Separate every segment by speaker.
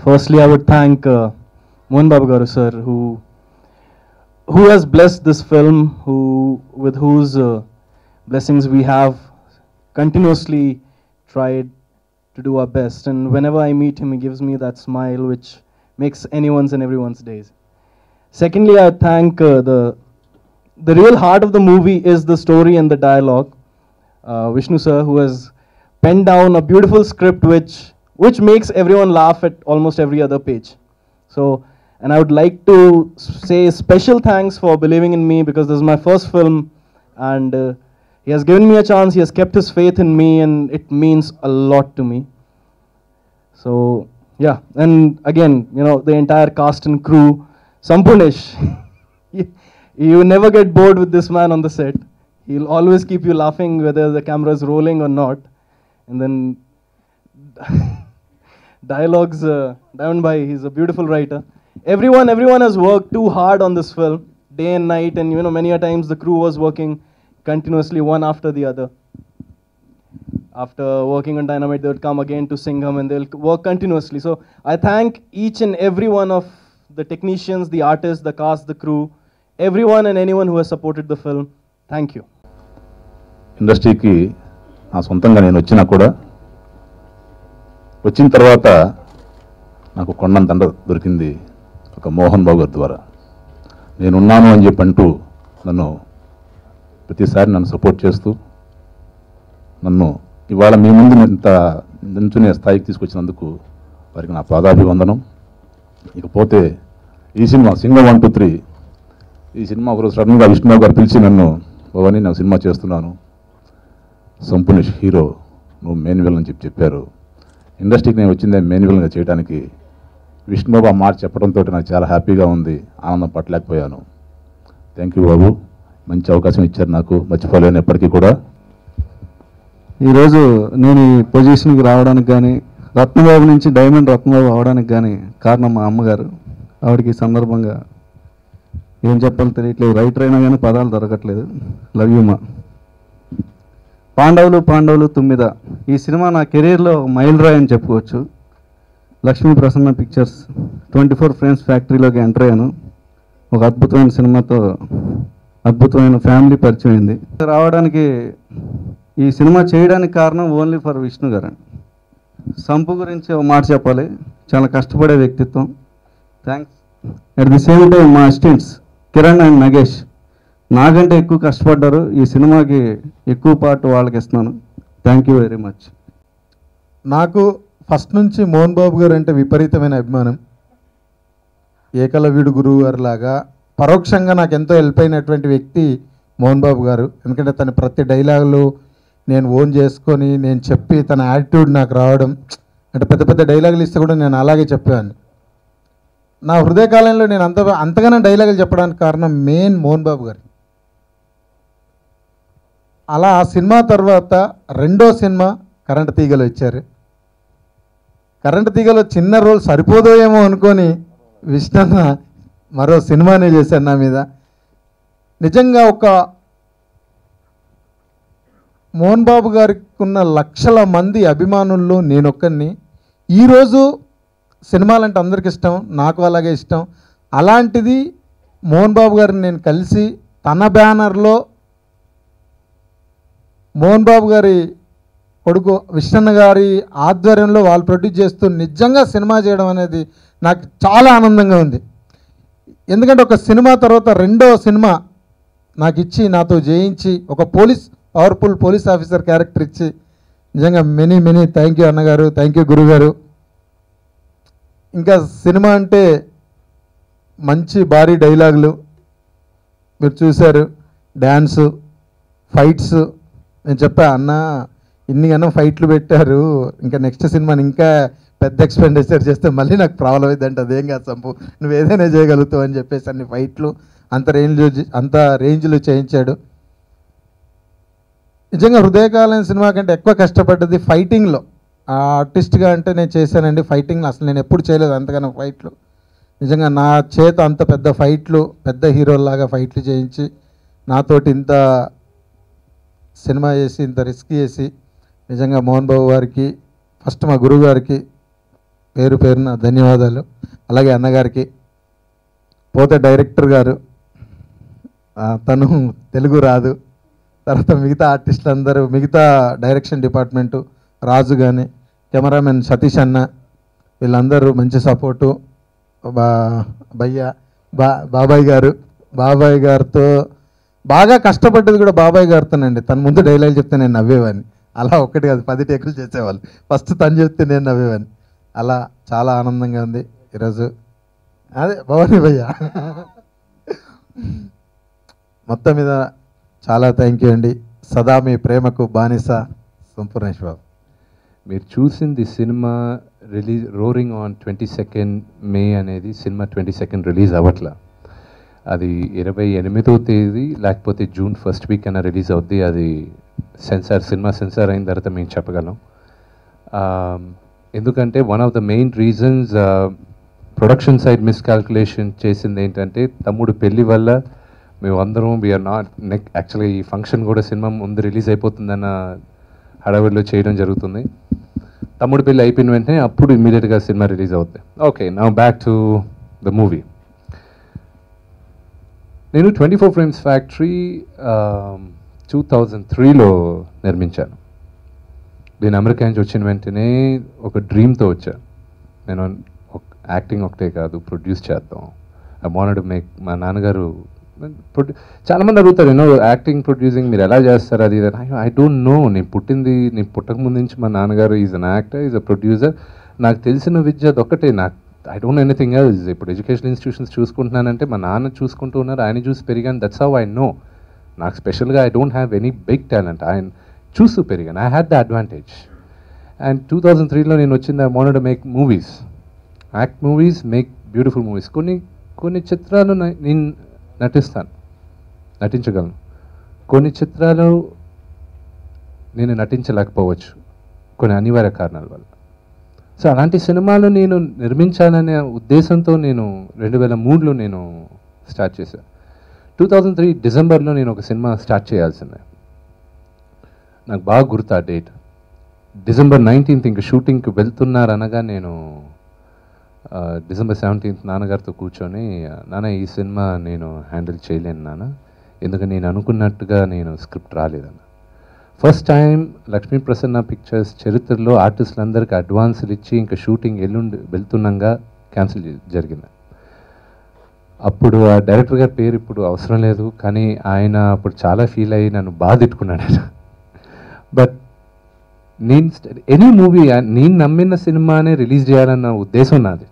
Speaker 1: Firstly, I would thank Mohan Babu Garu sir, who has blessed this film, with whose blessings we have continuously tried to do our best. And whenever I meet him, he gives me that smile which makes anyone's and everyone's days. Secondly, I thank the real heart of the movie is the story and the dialogue. Vishnu sir, who has penned down a beautiful script which makes everyone laugh at almost every other page. So, and I would like to say special thanks for believing in me, because this is my first film, and he has given me a chance, he has kept his faith in me, and it means a lot to me. So, yeah, and again, you know, the entire cast and crew, Sampunish, you never get bored with this man on the set. He'll always keep you laughing whether the camera is rolling or not. And then dialogues, Diamond Bhai, he's a beautiful writer. Everyone has worked too hard on this film, day and night, and you know, many a times the crew was working continuously one after the other. After working on Dynamite, they would come again to Singham and they'll work continuously. So I thank each and every one of the technicians, the artists, the cast, the crew, everyone and anyone who has supported the film. Thank you.
Speaker 2: ఇండస్ట్రీకి నా సొంతంగా నేను వచ్చినా కూడా వచ్చిన తర్వాత నాకు కొండంత అండ దొరికింది ఒక మోహన్ బాబు గారి ద్వారా. నేనున్నాను అని చెప్పి అంటూ నన్ను ప్రతిసారి నన్ను సపోర్ట్ చేస్తూ నన్ను ఇవాళ మీ ముందు ఇంత నించునే స్థాయికి తీసుకొచ్చినందుకు వారికి నా పాదాభివందనం. ఇకపోతే ఈ సినిమా సింగం 1, 2, 3 ఈ సినిమా ఒకరోజు సడన్గా విష్ణుబాబు గారు పిలిచి నన్ను భవాని నేను సినిమా చేస్తున్నాను, సంపునిష్ హీరో, నువ్వు మెయిన్ విలన్ అని చెప్పారు. ఇండస్ట్రీకి నేను వచ్చిందే మెయిన్ విలన్గా చేయడానికి. విష్ణుబాబు ఆ మాట చెప్పడంతో నాకు చాలా హ్యాపీగా ఉంది, ఆనందం పట్టలేకపోయాను. థ్యాంక్ యూ బాబు, మంచి అవకాశం ఇచ్చారు నాకు, మర్చిపోలేను ఎప్పటికీ కూడా.
Speaker 3: ఈరోజు నేను ఈ పొజిషన్కి రావడానికి కానీ, రత్నబాబు నుంచి డైమండ్ రత్నబాబు అవడానికి కానీ కారణం మా అమ్మగారు. ఆవిడకి ఈ సందర్భంగా ఏం చెప్పాలో తెలియట్లేదు, రైటర్ అయినా కానీ పదాలు దొరకట్లేదు. లవ్ యూ మా. పాండవులు 9 ఈ సినిమా నా కెరీర్లో మైలురాయి అని చెప్పుకోవచ్చు. లక్ష్మీ ప్రసన్న పిక్చర్స్ 24 ఫ్రేమ్స్ ఫ్యాక్టరీలోకి ఎంటర్ అయ్యాను. ఒక అద్భుతమైన సినిమాతో అద్భుతమైన ఫ్యామిలీ పరిచయం అయింది. రావడానికి ఈ సినిమా చేయడానికి కారణం ఓన్లీ ఫర్ విష్ణు గారు. సంపు గురించి ఒక మాట చెప్పాలి, చాలా కష్టపడే వ్యక్తిత్వం. Thanks. At the same time మా అసిస్టెంట్స్ కిరణ్ అండ్ నగేష్ నాకంటే ఎక్కువ కష్టపడ్డారు. ఈ సినిమాకి ఎక్కువ పార్ట్ వాళ్ళకి ఇస్తున్నాను. Thank you very much.
Speaker 4: నాకు ఫస్ట్ నుంచి మోహన్ బాబు గారు అంటే విపరీతమైన అభిమానం. ఏకలవ్యుడు గురువు గారు లాగా పరోక్షంగా నాకు ఎంతో హెల్ప్ అయినటువంటి వ్యక్తి మోహన్ బాబు గారు. ఎందుకంటే తన ప్రతి డైలాగులు నేను ఓన్ చేసుకొని నేను చెప్పి తన యాటిట్యూడ్ నాకు రావడం, అంటే పెద్ద పెద్ద డైలాగులు ఇస్తే కూడా నేను అలాగే చెప్పేవాడిని. నా హృదయకాలంలో నేను అంతగానో డైలాగులు చెప్పడానికి కారణం మెయిన్ మోహన్ బాబు గారు. అలా ఆ సినిమా తర్వాత రెండో సినిమా కరెంట్ తీగలు ఇచ్చారు. కరెంట్ తీగలో చిన్న రోల్ సరిపోదో ఏమో అనుకొని విష్ణన్న మరో సినిమానే చేశారు నా మీద. నిజంగా ఒక మోహన్ బాబు గారికి ఉన్న లక్షల మంది అభిమానుల్లో నేనొక్కడిని. ఈరోజు సినిమాలంటే అందరికి ఇష్టం, నాకు అలాగే ఇష్టం. అలాంటిది మోహన్ బాబు గారిని నేను కలిసి తన బ్యానర్లో మోహన్ బాబు గారి కొడుకు విష్ణన్న గారి ఆధ్వర్యంలో వాళ్ళు ప్రొడ్యూస్ చేస్తూ నిజంగా సినిమా చేయడం అనేది నాకు చాలా ఆనందంగా ఉంది. ఎందుకంటే ఒక సినిమా తర్వాత రెండో సినిమా నాకు ఇచ్చి నాతో చేయించి ఒక పవర్ఫుల్ పోలీస్ ఆఫీసర్ క్యారెక్టర్ ఇచ్చి నిజంగా మెనీ థ్యాంక్ యూ అన్నగారు, థ్యాంక్ యూ గురుగారు. ఇంకా సినిమా అంటే మంచి భారీ డైలాగులు మీరు చూశారు, డ్యాన్సు, ఫైట్స్. నేను చెప్పా అన్న ఇన్ని గనం ఫైట్లు పెట్టారు, ఇంకా నెక్స్ట్ సినిమాని ఇంకా పెద్ద ఎక్స్పెండిచర్ చేస్తే మళ్ళీ నాకు ప్రాబ్లం అవుతుందంటే అదేం కాదు సంపు, నువ్వు ఏదైనా చేయగలుగుతావు అని చెప్పేసి అన్ని ఫైట్లు అంత రేంజ్లో చేయించాడు. నిజంగా హృదయకాలం సినిమా కంటే ఎక్కువ కష్టపడ్డది ఫైటింగ్లో. ఆర్టిస్ట్గా అంటే నేను చేశానండి, ఫైటింగ్లో అసలు నేను ఎప్పుడు చేయలేదు అంతగానో ఫైట్లు. నిజంగా నా చేత అంత పెద్ద ఫైట్లు, పెద్ద హీరోల్లాగా ఫైట్లు చేయించి నాతోటి ఇంత సినిమా చేసి ఇంత రిస్క్ చేసి నిజంగా మోహన్ బాబు గారికి, ఫస్ట్ మా గురువు గారికి పేరు పేరున ధన్యవాదాలు. అలాగే అన్నగారికి. పోతే డైరెక్టర్ గారు, తను తెలుగు రాదు. తర్వాత మిగతా ఆర్టిస్టులు అందరూ, మిగతా డైరెక్షన్ డిపార్ట్మెంటు, రాజు కానీ, కెమెరామెన్ సతీష్ అన్న, వీళ్ళందరూ మంచి సపోర్టు. బాబాయ్ గారితో బాగా కష్టపడ్డది కూడా బాబాయ్ గారితోనండి. తన ముందు డైలాగ్ చెప్తే నేను నవ్వేవాడిని. అలా ఒక్కటి కాదు 10 టేకులు చేసేవాళ్ళు. ఫస్ట్ తను చెప్తే నేను నవ్వేవాడిని. అలా చాలా ఆనందంగా ఉంది ఈరోజు. అదే భవానీ భయ్య మొత్తం మీద చాలా థ్యాంక్ యూ అండి. సదా మీ ప్రేమకు బానిస సంపూర్ణేష్ బాబు.
Speaker 5: మీరు చూసింది సినిమా రిలీజ్ రోరింగ్ ఆన్ 22 మే అనేది సినిమా 22 రిలీజ్ అవ్వట్లా. అది 28వ తేదీ లేకపోతే జూన్ 1st వీక్ అయినా రిలీజ్ అవుద్ది. అది సినిమా సెన్సార్ అయిన తర్వాత మేము చెప్పగలం. ఎందుకంటే one of the main reasons production side miscalculation చేసింది ఏంటంటే తమ్ముడు పెళ్లి వల్ల మేము అందరం వీఆర్ నాట్ యాక్చువల్గా ఈ ఫంక్షన్ కూడా సినిమా ముందు రిలీజ్ అయిపోతుందన్న హడావిడిలో చేయడం జరుగుతుంది. తమ్ముడు పెళ్లి అయిపోయిన వెంటనే అప్పుడు ఇమ్మీడియట్గా సినిమా రిలీజ్ అవుతుంది. Okay, now back to the movie. నేను 24 ఫ్రేమ్స్ ఫ్యాక్టరీ 2003లో నిర్మించాను. నేను అమెరికా నుంచి వచ్చిన వెంటనే ఒక డ్రీమ్తో వచ్చాను. నేను యాక్టింగ్ ఒకటే కాదు, ప్రొడ్యూస్ చేద్దాం. I wanted to make. మా నాన్నగారు చాలామంది అడుగుతారు, యాక్టింగ్ ప్రొడ్యూసింగ్ మీరు ఎలా చేస్తారు అది. I don't know. నేను పుట్టక ముందు నుంచి మా నాన్నగారు is an actor, is a producer. నాకు తెలిసిన విద్య అదొక్కటే. నాకు I don't know anything else. ఇప్పుడు ఎడ్యుకేషన్ ఇన్స్టిట్యూషన్స్ చూసుకుంటున్నానంటే మా నాన్న చూసుకుంటూ ఉన్నారు, ఆయన చూసి పెరిగాను. That's how I know. నాకు స్పెషల్గా I don't have any big talent, ఆయన చూస్తూ పెరిగాను. I had the advantage. And 2003లో నేను వచ్చింది, I wanted to make movies, act movies, make beautiful movies. కొన్ని చిత్రాలు నేను నటించగలను. కొన్ని చిత్రాలు నేను నటించలేకపోవచ్చు కొన్ని అనివార్య కారణాల వల్ల. సో అలాంటి సినిమాలు నేను నిర్మించాలనే ఉద్దేశంతో నేను 2003లో నేను స్టార్ట్ చేశాను. 2003 డిసెంబర్లో నేను ఒక సినిమా స్టార్ట్ చేయాల్సిందే. నాకు బాగా గుర్తు ఆ డేట్. డిసెంబర్ 19th ఇంక షూటింగ్కి వెళ్తున్నారనగా నేను డిసెంబర్ 17th నాన్నగారితో కూర్చొని, నాన్న ఈ సినిమా నేను హ్యాండిల్ చేయలేను నాన్న, ఎందుకంటే నేను అనుకున్నట్టుగా నేను స్క్రిప్ట్ రాలేదన్న. First time Lakshmi Prasanna pictures చరిత్రలో ఆర్టిస్టులందరికీ అడ్వాన్సులు ఇచ్చి ఇంకా షూటింగ్ వెళ్తున్నాగా క్యాన్సిల్ జరిగింది. అప్పుడు ఆ డైరెక్టర్ గారి పేరు ఇప్పుడు అవసరం లేదు, కానీ ఆయన అప్పుడు చాలా ఫీల్ అయ్యి నన్ను బాగా తిట్టుకున్నాడు. బట్ నేను ఎనీ మూవీ నేను నమ్మిన సినిమానే రిలీజ్ చేయాలన్న ఉద్దేశం నాది.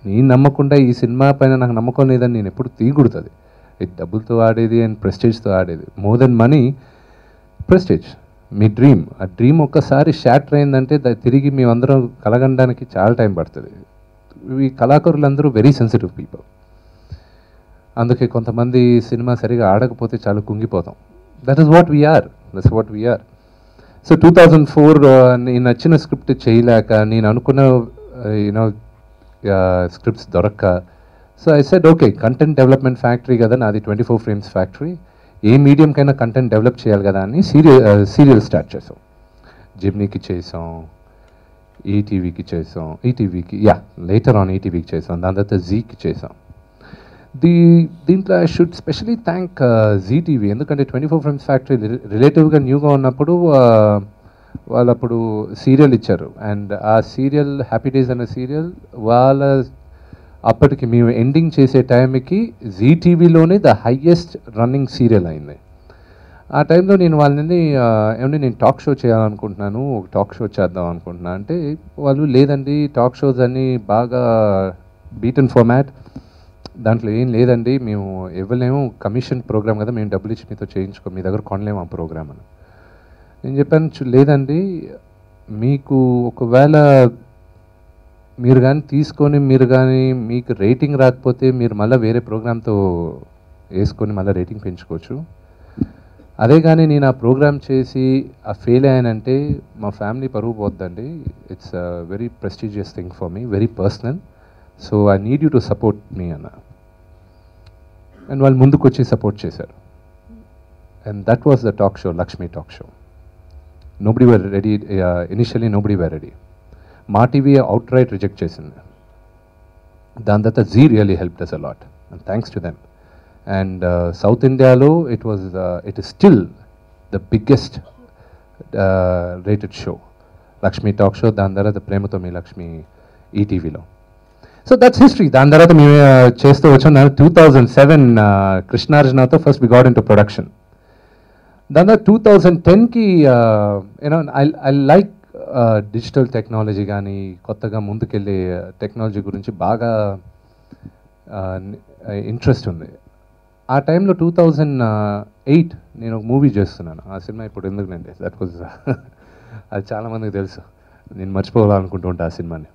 Speaker 5: నేను నమ్మకుండా ఈ సినిమా పైన నాకు నమ్మకం లేదని నేను ఎప్పుడు తీయకూడదు. ఇది డబ్బులతో ఆడేది అండ్ ప్రెస్టేజ్తో ఆడేది. More than money, prestige. మీ డ్రీమ్, ఆ డ్రీమ్ ఒక్కసారి షాటర్ అయిందంటే తిరిగి మేమందరం కలగడానికి చాలా టైం పడుతుంది. ఈ కళాకారులందరూ వెరీ సెన్సిటివ్ పీపుల్. అందుకే కొంతమంది సినిమా సరిగా ఆడకపోతే చాలా కుంగిపోతాం. That is what we're. So 2004 నేను నచ్చిన స్క్రిప్ట్ చేయలేక, నేను అనుకున్న స్క్రిప్ట్స్ దొరక్క, so I said okay, content development factory కదా నాది, 24 ఫ్రేమ్స్ ఫ్యాక్టరీ. ఏ మీడియంకైనా కంటెంట్ డెవలప్ చేయాలి కదా అని సీరియల్ స్టార్ట్ చేసాం. జిమ్నీకి చేసాం, ఈటీవీకి లేటర్ ఆన్ ఈటీవీకి చేసాం, దాని తర్వాత జీకి చేసాం. దీంట్లో I should specially thank Zee TV. ఎందుకంటే 24 ఫ్రేమ్స్ ఫ్యాక్టరీ రిలేటివ్గా న్యూగా ఉన్నప్పుడు వాళ్ళు అప్పుడు సీరియల్ ఇచ్చారు. అండ్ ఆ సీరియల్ హ్యాపీ డేస్ అనే సీరియల్ అప్పటికి మేము ఎండింగ్ చేసే టైంకి జీ టీవీలోనే ద హైయెస్ట్ రన్నింగ్ సీరియల్ అయింది. ఆ టైంలో నేను వాళ్ళని ఏమంటే నేను టాక్ షో చేయాలనుకుంటున్నాను, ఒక టాక్ షో చేద్దాం అనుకుంటున్నాను అంటే వాళ్ళు లేదండి, టాక్ షోస్ అన్నీ బాగా బీటన్ ఫార్మాట్, దాంట్లో ఏం లేదండి, మేము ఇవ్వలేము, కమిషన్ ప్రోగ్రామ్ కదా, మేము డబ్బులు ఇచ్చి మీతో చేయించుకో, మీ దగ్గర కొనలేము ఆ ప్రోగ్రామ్ అని. నేను చెప్పాను, లేదండి, మీకు ఒకవేళ మీరు కానీ తీసుకొని మీకు రేటింగ్ రాకపోతే మీరు మళ్ళీ వేరే ప్రోగ్రామ్తో వేసుకొని మళ్ళీ రేటింగ్ పెంచుకోవచ్చు. అదే కానీ నేను ఆ ప్రోగ్రామ్ చేసి ఆ ఫెయిల్ అయ్యానంటే మా ఫ్యామిలీ పరువు పోద్దండి. It's a very prestigious thing for me, very personal. So I need you to support me అన్న. అండ్ వాళ్ళు ముందుకు వచ్చి సపోర్ట్ చేశారు. And that was the talk show, Lakshmi talk show. Nobody were ready, initially nobody were ready. Maa TV అవుట్ reject రిజెక్ట్ చేసింది. దాని తర్వాత Zee really helped us a lot and thanks to them. And south ఇండియాలో it is still the biggest rated show, Lakshmi talk show. దాని తర్వాత ప్రేమతో మీ లక్ష్మి ఈటీవీలో. So that's history. దాని తర్వాత మేము చేస్తూ వచ్చాం. 2007 కృష్ణార్జునతో first we got into production. దాని తర్వాత 2010కి ఐ లైక్ డిజిటల్ టెక్నాలజీ కానీ కొత్తగా ముందుకెళ్ళే టెక్నాలజీ గురించి బాగా ఇంట్రెస్ట్ ఉంది. ఆ టైంలో 2008 నేను ఒక మూవీ చేస్తున్నాను. ఆ సినిమా ఇప్పుడు ఎందుకునండి, దట్ వాజ్ అది చాలామందికి తెలుసు, నేను మర్చిపోవాలనుకుంటూ ఉంటాను ఆ సినిమాని.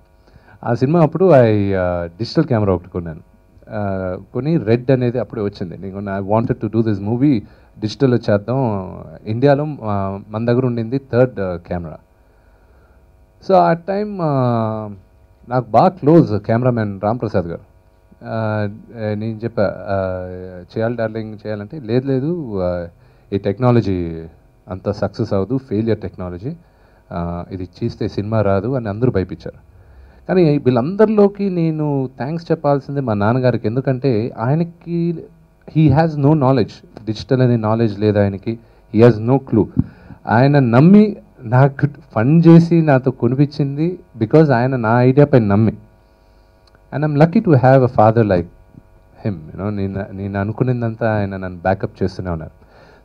Speaker 5: ఆ సినిమా అప్పుడు డిజిటల్ కెమెరా ఒకటి కొన్నాను. కొని రెడ్ అనేది అప్పుడే వచ్చింది. నేను I wanted to do this movie డిజిటల్లో చేద్దాం. ఇండియాలో మన దగ్గర ఉండింది థర్డ్ కెమెరా. సో ఆ టైం నాకు బాగా క్లోజ్ కెమెరామెన్ రామ్ ప్రసాద్ గారు. నేను చెప్పా చేయాలి డార్లింగ్ చేయాలంటే, లేదు ఈ టెక్నాలజీ అంత సక్సెస్ అవ్వదు, ఫెయిలియర్ టెక్నాలజీ, ఇది చేస్తే సినిమా రాదు అని అందరూ భయపించారు. కానీ వీళ్ళందరిలోకి నేను థ్యాంక్స్ చెప్పాల్సిందే మా నాన్నగారికి. ఎందుకంటే ఆయనకి he has no knowledge, digital అనే నాలెడ్జ్ లేదు ఆయనకి, హీ హ్యాస్ నో క్లూ. ఆయన నమ్మి నాకు ఫండ్ చేసి నాతో కొనిపించింది బికాజ్ ఆయన నా ఐడియా పైన నమ్మి. And I'm lucky to have a father like him. నేను అనుకునేదంతా ఆయన నన్ను బ్యాకప్ చేస్తూనే ఉన్నారు.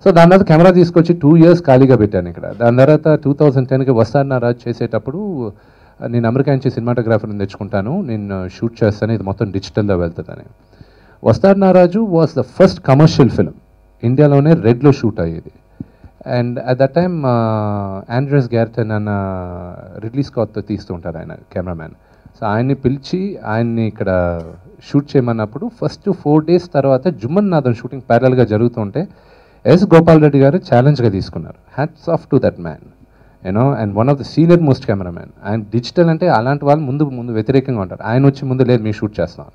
Speaker 5: సో దాని తర్వాత కెమెరా తీసుకొచ్చి 2 years ఖాళీగా పెట్టాను ఇక్కడ. దాని తర్వాత 2010కి వస్తాడు నా రాజు చేసేటప్పుడు నేను అమెరికా నుంచి సినిమాటోగ్రాఫర్ని తెచ్చుకుంటాను, నేను షూట్ చేస్తాను, ఇది మొత్తం డిజిటల్లో వెళ్తుందని. వస్తాడు నా Raju was the first commercial film ఇండియాలోనే రెడ్లో షూట్ అయ్యేది. అండ్ అట్ దట్ టైమ్ ఆండ్రస్ గ్యార్టన్ అన్న రిడ్లీ స్కాట్తో తీస్తూ ఉంటారు ఆయన కెమెరామ్యాన్. సో ఆయన్ని పిలిచి ఆయన్ని ఇక్కడ షూట్ చేయమన్నప్పుడు ఫస్ట్ 4 days తర్వాత జుమ్మన్ నాథన్ షూటింగ్ ప్యారల్గా జరుగుతుంటే ఎస్ గోపాల్ రెడ్డి గారు ఛాలెంజ్గా తీసుకున్నారు. Hats off to that man, and one of the senior most cameraman. ఆయన డిజిటల్ అంటే అలాంటి వాళ్ళు ముందు వ్యతిరేకంగా ఉంటారు. ఆయన వచ్చి ముందు లేదు మేము షూట్ చేస్తాం.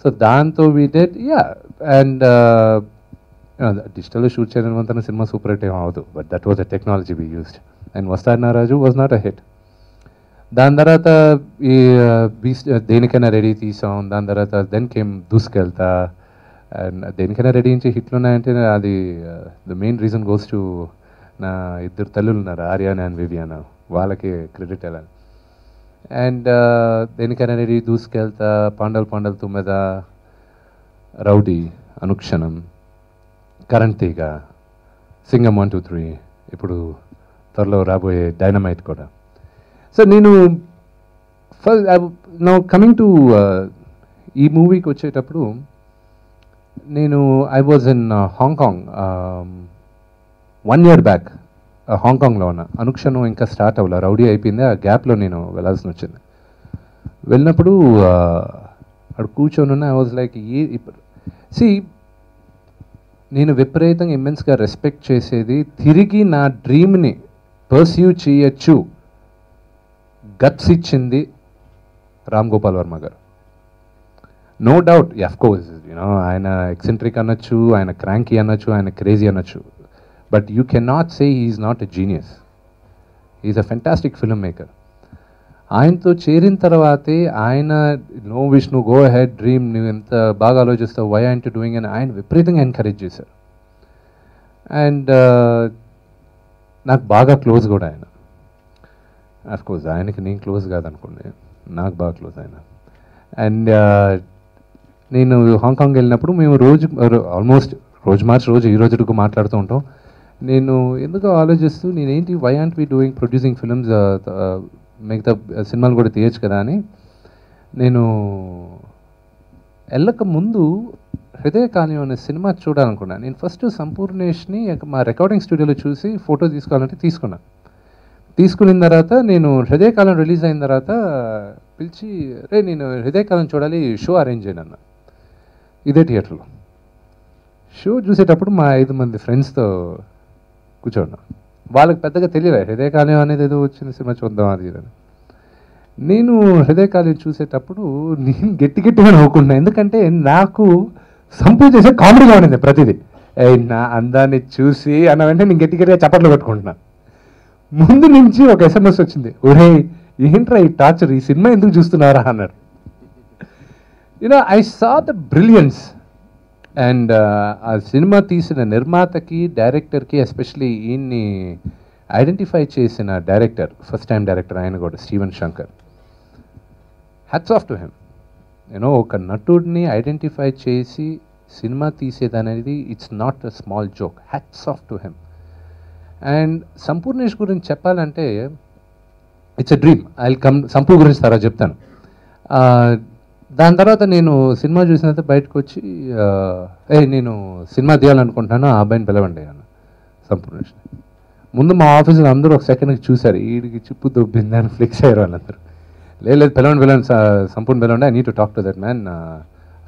Speaker 5: సో దాంతో వీ డెడ్ అండ్ డిజిటల్లో షూట్ చేయడం అంతా సినిమా సూపర్ హిట్ ఏం అవ్వదు, but that was the technology we used. And వస్తాడు నా Raju was not a hit. దాని తర్వాత ఈ దేనికైనా రెడీ తీసాం. దాని తర్వాత దెన్ కేమ్ దూసుకెళ్తా. అండ్ దేనికైనా రెడీ నుంచి హిట్లు ఉన్నాయంటే అది the main reason goes to నా 2 తల్లులు ఉన్నారు, ఆర్యానా అండ్ వివియానా, వాళ్ళకి క్రెడిట్ వెళ్ళాలి. అండ్ దేనికైనా రెడీ, దూసుకెళ్తా, పాండల్ తుమ్మెద, రౌడీ, అనుక్షణం, కరెంట్ తీగ, సింగం 1, 2, 3, ఇప్పుడు త్వరలో రాబోయే డైనమైట్ కూడా. సో నేను నౌ కమింగ్ టు ఈ మూవీకి వచ్చేటప్పుడు నేను I was in Hong Kong 1 year back. హాంకాంగ్లో ఉన్న అనుక్షణం ఇంకా స్టార్ట్ అవ్వాలి, రౌడీ అయిపోయింది. ఆ గ్యాప్లో నేను వెళ్ళాల్సి వచ్చింది. వెళ్ళినప్పుడు అక్కడ కూర్చొని ఉన్న ఐ వాజ్ లైక్ నేను విపరీతంగా ఇమ్మెన్స్గా రెస్పెక్ట్ చేసేది, తిరిగి నా డ్రీమ్ని పర్స్యూ చేయొచ్చు గట్స్ ఇచ్చింది Ram Gopal Varma garu. No doubt, of course ఆయన ఎక్సెంట్రిక్ అనొచ్చు, ఆయన క్రాంకీ అనొచ్చు, ఆయన క్రేజీ అనొచ్చు, but you can not say he's not a genius. He's a fantastic filmmaker. ఆయనతో చేరిన తర్వాతే ఆయన no Vishnu, go ahead, dream, నువ్వు ఎంత బాగా ఆలోచిస్తావు, వై ఆర్ యు డూయింగ్ అని ఆయన విపరీతంగా ఎంకరేజ్ చేశారు. అండ్ నాకు బాగా క్లోజ్ కూడా ఆయన. అఫ్కోర్స్ ఆయనకి నేను క్లోజ్ కాదనుకోండి, నాకు బాగా క్లోజ్ ఆయన. అండ్ నేను హాంకాంగ్ వెళ్ళినప్పుడు మేము ఆల్మోస్ట్ రోజు ఈ రోజుకు మాట్లాడుతూ ఉంటాం. నేను ఎందుకో ఆలోచిస్తూ నేనేంటి, why aren't we doing producing films, మిగతా సినిమాలు కూడా తీయచ్చు కదా అని. నేను వెళ్ళక ముందు హృదయకాలం అనే సినిమా చూడాలనుకున్నాను. నేను ఫస్ట్ సంపూర్ణేష్ని మా రికార్డింగ్ స్టూడియోలో చూసి ఫోటో తీసుకోవాలంటే తీసుకున్న తర్వాత నేను హృదయకాలం రిలీజ్ అయిన తర్వాత పిలిచి, నేను హృదయకాలం చూడాలి, షో అరేంజ్ చేయను అన్న. ఇదే థియేటర్లో షో చూసేటప్పుడు మా 5 మంది ఫ్రెండ్స్తో కూర్చోన్నా. వాళ్ళకి పెద్దగా తెలియలే హృదయకాలం అనేది ఏదో వచ్చిన సినిమా చూద్దాం అది అని. నేను హృదయకాలం చూసేటప్పుడు నేను గట్టిగా నవ్వుకున్నా, ఎందుకంటే నాకు సంపూర్ణ చేసే కామెడీగా ఉండింది ప్రతిదీ. నా అందాన్ని చూసి అన్న వెంటనే నేను గట్టిగా చప్పట్లు కొట్టుకుంటున్నా. ముందు నుంచి ఒక SMS వచ్చింది, ఒరే ఏంట్రా ఈ టార్చర్, ఈ సినిమా ఎందుకు చూస్తున్నారా అన్నాడు. You know I saw the brilliance. And ఆ సినిమా తీసిన నిర్మాతకి, డైరెక్టర్కి, ఎస్పెషలీ ఈయన్ని ఐడెంటిఫై చేసిన డైరెక్టర్, ఫస్ట్ టైం డైరెక్టర్ ఆయన కూడా, Steven Shankar, hats off to him. You know ఒక నటుడిని ఐడెంటిఫై చేసి సినిమా తీసేదనేది it's not a small joke. Hats off to him. And Sampoornesh గురించి చెప్పాలంటే it's a dream. I will come Sampoo గురించి తర్వాత చెప్తాను. దాని తర్వాత నేను సినిమా చూసిన తర్వాత బయటకు వచ్చి నేను సినిమా తీయాలనుకుంటున్నాను, ఆ అబ్బాయిని పిలవండి అన్న సంపూర్ణేష్. ముందు మా ఆఫీసులో అందరూ ఒక సెకండ్కి చూశారు, వీడికి చిప్పు దొబ్బిందని ఫ్లిక్స్ అయ్యారు వాళ్ళందరూ. లేదు పిలవండి సంపూర్ణ పిలవండి, I need to talk to that man,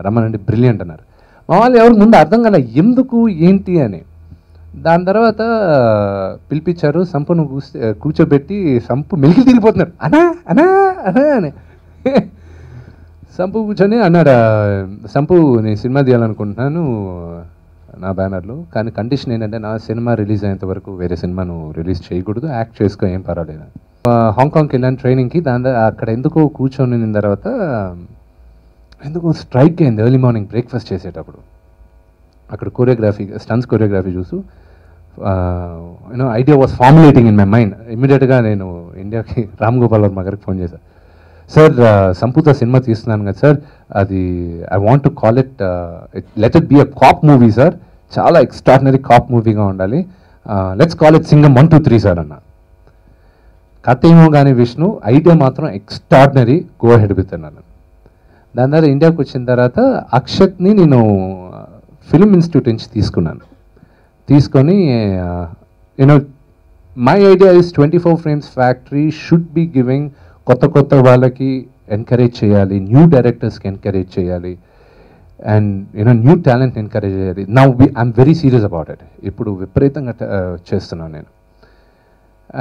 Speaker 5: రమ్మనండి, బ్రిలియంట్ అన్నారు. మా వాళ్ళు ఎవరికి ముందు అర్థం కాలే ఎందుకు ఏంటి అని. దాని తర్వాత పిలిపించారు, సంపును కూర్చోబెట్టి సంపు మెలికి తిరిగిపోతున్నాడు, అనా అనా అనా అని. సంపు కూర్చొని అన్నాడు, సంపు నేను సినిమా తీయాలనుకుంటున్నాను నా బ్యానర్లో, కానీ కండిషన్ ఏంటంటే నా సినిమా రిలీజ్ అయ్యేంత వరకు వేరే సినిమా నువ్వు రిలీజ్ చేయకూడదు, యాక్ట్ చేసుకో, ఏం పర్వాలేదు. హాంకాంగ్కి వెళ్ళాను ట్రైనింగ్కి. అక్కడ ఎందుకో కూర్చొని తర్వాత ఎందుకో స్ట్రైక్ అయింది ఎర్లీ మార్నింగ్ బ్రేక్ఫాస్ట్ చేసేటప్పుడు. అక్కడ కోరియోగ్రఫీ, స్టన్స్ కోరియోగ్రఫీ చూస్తూ you know idea was formulating in my mind. ఇమ్మీడియట్గా నేను ఇండియాకి రామ్ గోపాల్ వర్మ గారికి ఫోన్ చేశాను. సార్ సంపూత సినిమా తీస్తున్నాను కదా సార్, అది I want to call it let it be a cop movie sir, చాలా ఎక్స్ట్రాడినరీ కాప్ మూవీగా ఉండాలి, let's call it Singam 1, 2, 3 sir అన్న. కథ ఏమో కానీ విష్ణు, ఐడియా మాత్రం ఎక్స్ట్రాడినరీ, గో హెడ్ విత్ అన్నాను. దాని తర్వాత ఇండియాకి వచ్చిన తర్వాత అక్షత్ని నేను ఫిల్మ్ ఇన్స్టిట్యూట్ నుంచి తీసుకొని you know my idea is 24 frames factory should be giving కొత్త వాళ్ళకి ఎంకరేజ్ చేయాలి, న్యూ డైరెక్టర్స్కి ఎంకరేజ్ చేయాలి, and you know new talent encourage చేయాలి. Now I'm very serious about it. ఇప్పుడు విపరీతంగా చేస్తున్నాను నేను.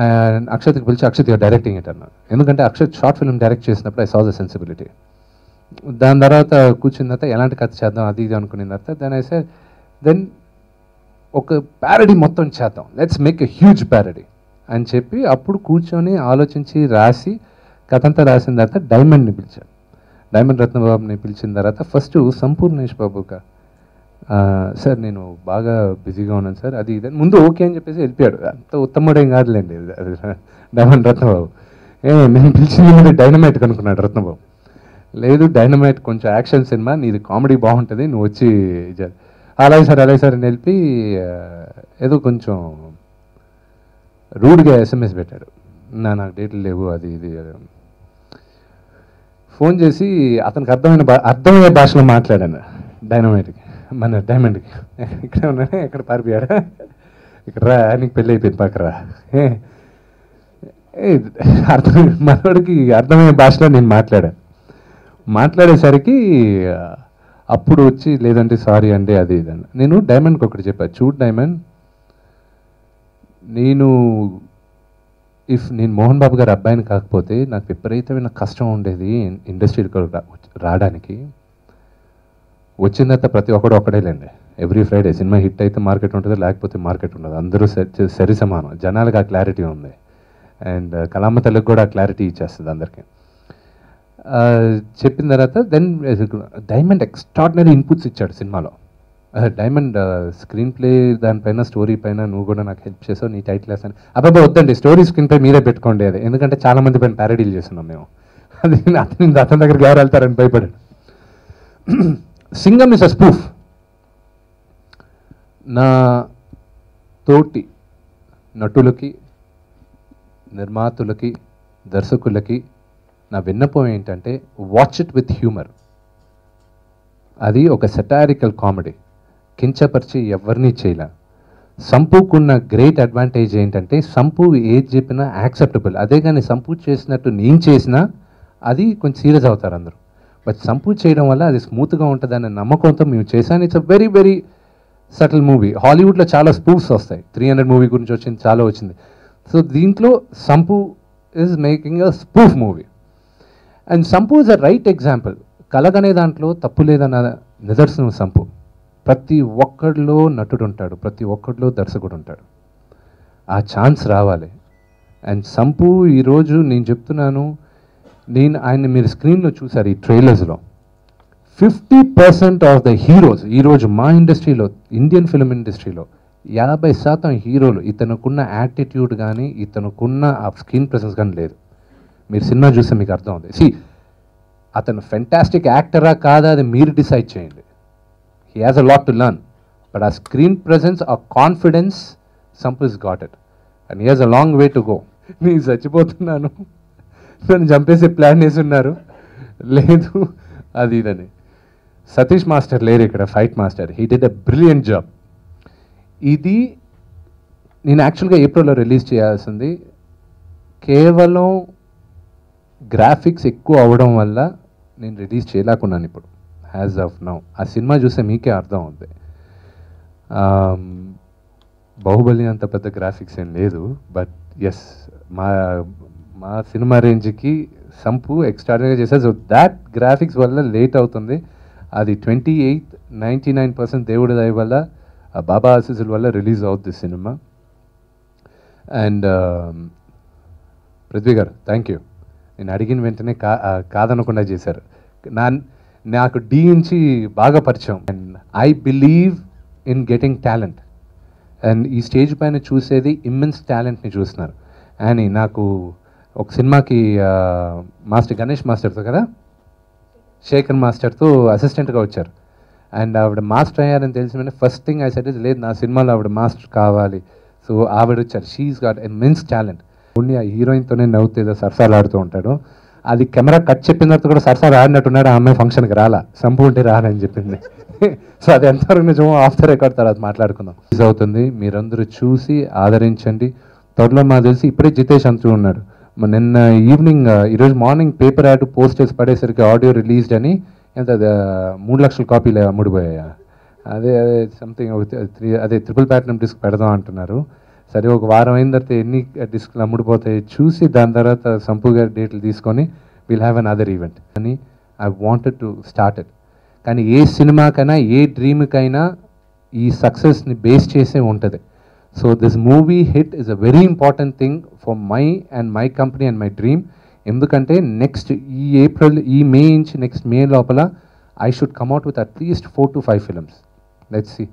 Speaker 5: అండ్ అక్షత్కి పిలిచి, అక్షత్ డైరెక్టింగ్ ఇట్ అన్నాను. ఎందుకంటే అక్షత్ షార్ట్ ఫిల్మ్ డైరెక్ట్ చేసినప్పుడు ఐ సా ద సెన్సిబిలిటీ. దాని తర్వాత కూర్చున్న తర్వాత ఎలాంటి కథ చేద్దాం అది ఇది అనుకున్న తర్వాత దెన్ ఒక ప్యారడీ మొత్తం చేద్దాం, let's make a huge parody అని చెప్పి అప్పుడు కూర్చొని ఆలోచించి రాసి కథ అంతా రాసిన తర్వాత డైమండ్ని పిలిచాను. డైమండ్ రత్నబాబుని పిలిచిన తర్వాత ఫస్ట్ సంపూర్ణేష్ బాబుగా, సార్ నేను బాగా బిజీగా ఉన్నాను సార్ అది ఇది ముందు ఓకే అని చెప్పేసి వెళ్ళిపోయాడు. అంత ఉత్తముడేం కాదులేండి డైమండ్ రత్నబాబు. నేను పిలిచింది డైనమైట్ కనుక్కున్నాడు రత్నబాబు. లేదు డైనమైట్ కొంచెం యాక్షన్ సినిమా, నీది కామెడీ బాగుంటుంది, నువ్వు వచ్చి అలాగే సార్ అని వెళ్ళి ఏదో కొంచెం రూడ్గా SMS పెట్టాడు, నాకు డేట్లు లేవు అది ఇది. ఫోన్ చేసి అతనికి అర్థమయ్యే భాషలో మాట్లాడాను డైనమైట్కి, మన డైమండ్కి. ఇక్కడే ఉన్నానే, ఎక్కడ పారిపోయాడా, ఇక్కడ రా నీకు పెళ్ళి అయిపోయింది పక్కరా. మనోడికి అర్థమయ్యే భాషలో నేను మాట్లాడేసరికి అప్పుడు వచ్చి లేదంటే సారీ అండి అది ఇదని. నేను డైమండ్కి ఒకటి చెప్పాను, చూడు డైమండ్, నేను మోహన్ బాబు గారి అబ్బాయిని కాకపోతే నాకు విపరీతమైన కష్టం ఉండేది ఇండస్ట్రీకి రావడానికి. వచ్చిన తర్వాత ప్రతి ఒక్కడు ఒక్కడేలేండి, ఎవ్రీ ఫ్రైడే సినిమా హిట్ అయితే మార్కెట్ ఉంటుంది, లేకపోతే మార్కెట్ ఉండదు, అందరూ సరి సమానం. జనాలకు ఆ క్లారిటీ ఉంది, అండ్ కళామ తల్లికి కూడా ఆ క్లారిటీ ఇచ్చేస్తుంది అందరికీ. చెప్పిన తర్వాత దెన్ డైమండ్ ఎక్స్ట్రాడినరీ ఇన్పుట్స్ ఇచ్చాడు సినిమాలో. డైమండ్ స్క్రీన్ ప్లే దానిపైన, స్టోరీ పైన నువ్వు కూడా నాకు హెల్ప్ చేసావు, నీ టైటిల్ వేస్తాను. అబ్బాయి వద్దండి, స్టోరీ స్క్రీన్ పై మీరే పెట్టుకోండి అది, ఎందుకంటే చాలామంది పైన ప్యారడీలు చేస్తున్నాం మేము, అది అతని దగ్గరికి ఎవరు వెళ్తారని భయపడాడు. Singam is a spoof. నా తోటి నటులకి, నిర్మాతలకి, దర్శకులకి నా విన్నపం ఏంటంటే వాచ్ ఇట్ విత్ హ్యూమర్. అది ఒక సెటారికల్ కామెడీ, కించపరిచి ఎవరిని చేయలే. సంపూకున్న గ్రేట్ అడ్వాంటేజ్ ఏంటంటే సంపూ ఏది చెప్పినా యాక్సెప్టబుల్. అదే కానీ సంపూ చేసినట్టు నేను చేసినా అది కొంచెం సీరియస్ అవుతారు అందరూ. బట్ సంపూ చేయడం వల్ల అది స్మూత్గా ఉంటుందనే నమ్మకంతో మేము చేశాను. It's a very very subtle movie. హాలీవుడ్లో చాలా స్పూఫ్స్ వస్తాయి, 300 మూవీ గురించి వచ్చింది, చాలా వచ్చింది. సో దీంట్లో Sampoo is making a spoof movie. And Sampoo is a right example. కలగనే దాంట్లో తప్పు లేదన్న నిదర్శనం సంపూ. ప్రతి ఒక్కడిలో నటుడు ఉంటాడు, ప్రతి ఒక్కడిలో దర్శకుడు ఉంటాడు. ఆ ఛాన్స్ రావాలి. అండ్ సంపు ఈరోజు నేను చెప్తున్నాను, ఆయన మీరు స్క్రీన్లో చూసారు ఈ ట్రైలర్స్లో, 50% ఆఫ్ ద హీరోస్ ఈరోజు మా ఇండస్ట్రీలో, ఇండియన్ ఫిల్మ్ ఇండస్ట్రీలో 50% హీరోలు ఇతనుకున్న యాటిట్యూడ్ కానీ ఇతనుకున్న ఆ స్క్రీన్ ప్రెసెన్స్ కానీ లేదు. మీరు సినిమా చూస్తే మీకు అర్థం అవుతుంది. అతను ఫెంటాస్టిక్ యాక్టరా కాదా అది మీరు డిసైడ్ చేయండి. He has a lot to learn, but ఆ స్క్రీన్ ప్రెసెన్స్, ఆ confidence, Sampu is got it and he has a long way to go. నేను చచ్చిపోతున్నాను, నన్ను చంపేసే ప్లాన్ వేసి ఉన్నారు, లేదు అది ఇదని. సతీష్ మాస్టర్ లేరు ఇక్కడ, fight master, he did a brilliant job. ఇది నేను యాక్చువల్గా ఏప్రిల్లో రిలీజ్ చేయాల్సింది, కేవలం గ్రాఫిక్స్ ఎక్కువ అవడం వల్ల నేను రిలీజ్ చేయలేకున్నాను ఇప్పుడు యాజ్ ఆఫ్ నౌ. ఆ సినిమా చూస్తే మీకే అర్థం అవుతుంది. బాహుబలి అంత పెద్ద గ్రాఫిక్స్ ఏం లేదు, బట్ ఎస్ మా సినిమా రేంజ్కి సంపు ఎక్స్ట్రాడినరీగా చేశారు. సో దాట్ గ్రాఫిక్స్ వల్ల లేట్ అవుతుంది. అది 28, 99% దేవుడి దయ వల్ల, బాబా ఆశీస్సుల వల్ల రిలీజ్ అవుతుంది సినిమా. అండ్ పృథ్వీ గారు థ్యాంక్ యూ. నేను అడిగిన వెంటనే కాదనకుండా చేశారు. నాకు డి నుంచి బాగా పరిచయం. And I believe in getting talent. And ఈ స్టేజ్ పైన చూసేది ఇమ్మెన్స్ టాలెంట్ని చూస్తున్నారు. అని నాకు ఒక సినిమాకి మాస్టర్ గణేష్ మాస్టర్తో కదా, శేఖర్ మాస్టర్తో అసిస్టెంట్గా వచ్చారు. అండ్ ఆవిడ మాస్టర్ అయ్యారని తెలిసిన first thing I said is, లేదు నా సినిమాలో ఆవిడ మాస్టర్ కావాలి. సో ఆవిడ వచ్చారు. She is got immense talent. ఉండి ఆ హీరోయిన్తోనే నవ్వుతూ ఏదో సరసాలు ఆడుతూ ఉంటాడు. అది కెమెరా కట్ చెప్పిన తర్వాత కూడా సరసాలు ఆడినట్టున్నాడు. ఆ అమ్మాయి ఫంక్షన్కి రాలా, సంపు ఉంటే రాలని చెప్పింది. సో అది ఎంతవరకు నిజమో ఆఫ్ ద రికార్డ్ తర్వాత మాట్లాడుకుందాం. రిలీజ్ అవుతుంది, మీరందరూ చూసి ఆదరించండి. త్వరలో మాకు తెలిసి ఇప్పుడే జితేష్ అంటూ ఉన్నాడు, నిన్న ఈవినింగ్ ఈరోజు మార్నింగ్ పేపర్ యాడ్ పోస్ట్ చేసి పడేసరికి ఆడియో రిలీజ్డ్ అని ఎంత 3 లక్షల కాపీలు అమ్ముడిపోయా. అదే సంథింగ్ అదే ట్రిపుల్ ప్లాటినం డిస్క్ పెడదాం అంటున్నారు. సరే ఒక వారం అయిన తర్వాత ఎన్ని డిస్క్లు అమ్ముడిపోతాయి చూసి దాని తర్వాత సంపు గారి డేట్లు తీసుకొని will have another event అని I wanted to start it. కానీ ఏ సినిమాకైనా ఏ డ్రీమ్కైనా ఈ సక్సెస్ని బేస్ చేసే ఉంటుంది. So this movie hit is a very important thing for my and my company and my dream. ఎందుకంటే నెక్స్ట్ ఈ మే నుంచి నెక్స్ట్ మే లోపల I should come out with at least 4 to 5 films. Let's see.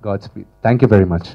Speaker 5: God speed. Thank you very much.